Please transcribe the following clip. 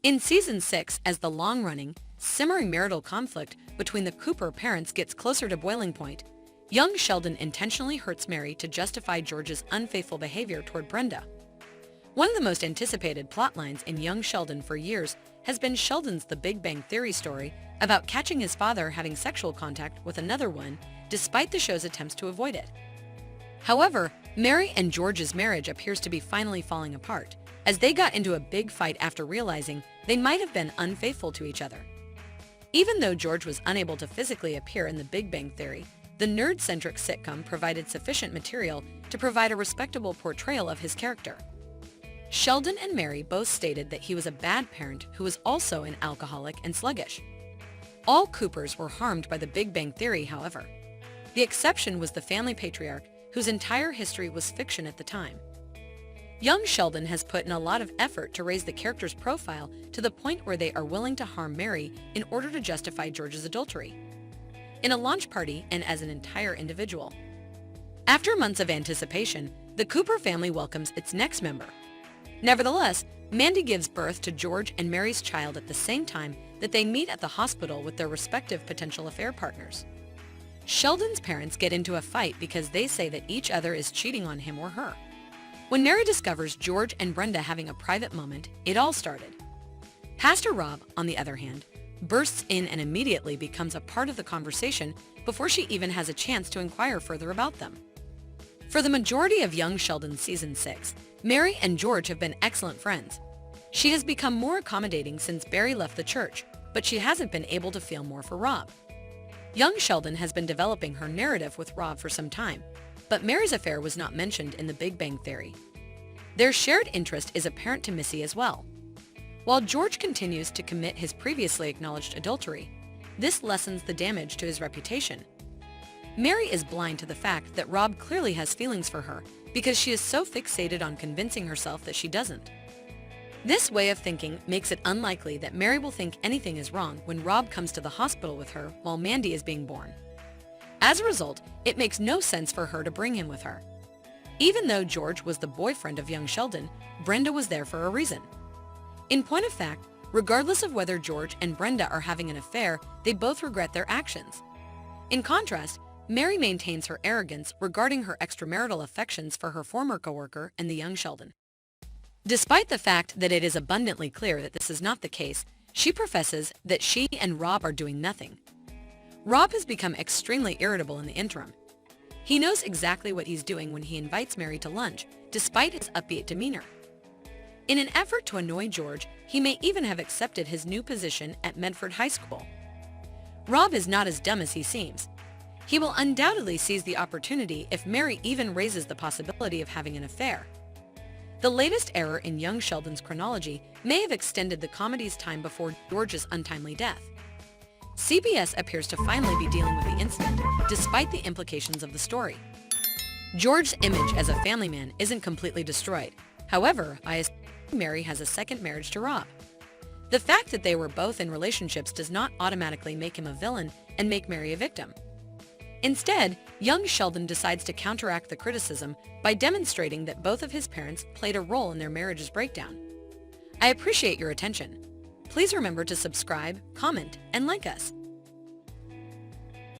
In Season 6, as the long-running, simmering marital conflict between the Cooper parents gets closer to boiling point, young Sheldon intentionally hurts Mary to justify George's unfaithful behavior toward Brenda. One of the most anticipated plotlines in young Sheldon for years has been Sheldon's The Big Bang Theory story about catching his father having sexual contact with another one despite the show's attempts to avoid it. However, Mary and George's marriage appears to be finally falling apart, as they got into a big fight after realizing they might have been unfaithful to each other. Even though George was unable to physically appear in The Big Bang Theory, the nerd-centric sitcom provided sufficient material to provide a respectable portrayal of his character. Sheldon and Mary both stated that he was a bad parent who was also an alcoholic and sluggish. All Coopers were harmed by The Big Bang Theory, however. The exception was the family patriarch, whose entire history was fiction at the time. Young Sheldon has put in a lot of effort to raise the character's profile to the point where they are willing to harm Mary in order to justify George's adultery, in a launch party and as an entire individual. After months of anticipation, the Cooper family welcomes its next member. Nevertheless, Mandy gives birth to George and Mary's child at the same time that they meet at the hospital with their respective potential affair partners. Sheldon's parents get into a fight because they say that each other is cheating on him or her. When Mary discovers George and Brenda having a private moment, it all started. Pastor Rob, on the other hand, bursts in and immediately becomes a part of the conversation before she even has a chance to inquire further about them. For the majority of young Sheldon's Season 6, Mary and George have been excellent friends. She has become more accommodating since Barry left the church, but she hasn't been able to feel more for Rob. Young Sheldon has been developing her narrative with Rob for some time, but Mary's affair was not mentioned in The Big Bang Theory. Their shared interest is apparent to Missy as well. While George continues to commit his previously acknowledged adultery, this lessens the damage to his reputation. Mary is blind to the fact that Rob clearly has feelings for her because she is so fixated on convincing herself that she doesn't. This way of thinking makes it unlikely that Mary will think anything is wrong when Rob comes to the hospital with her while Mandy is being born. As a result, it makes no sense for her to bring him with her. Even though George was the boyfriend of young Sheldon, Brenda was there for a reason. In point of fact, regardless of whether George and Brenda are having an affair, they both regret their actions. In contrast, Mary maintains her arrogance regarding her extramarital affections for her former coworker and the young Sheldon. Despite the fact that it is abundantly clear that this is not the case, she professes that she and Rob are doing nothing. Rob has become extremely irritable in the interim. He knows exactly what he's doing when he invites Mary to lunch, despite his upbeat demeanor. In an effort to annoy George, he may even have accepted his new position at Medford High School. Rob is not as dumb as he seems. He will undoubtedly seize the opportunity if Mary even raises the possibility of having an affair. The latest error in young Sheldon's chronology may have extended the comedy's time before George's untimely death. CBS appears to finally be dealing with the incident, despite the implications of the story. George's image as a family man isn't completely destroyed. However, I assume Mary has a second marriage to Rob. The fact that they were both in relationships does not automatically make him a villain and make Mary a victim. Instead, young Sheldon decides to counteract the criticism by demonstrating that both of his parents played a role in their marriage's breakdown. I appreciate your attention. Please remember to subscribe, comment, and like us.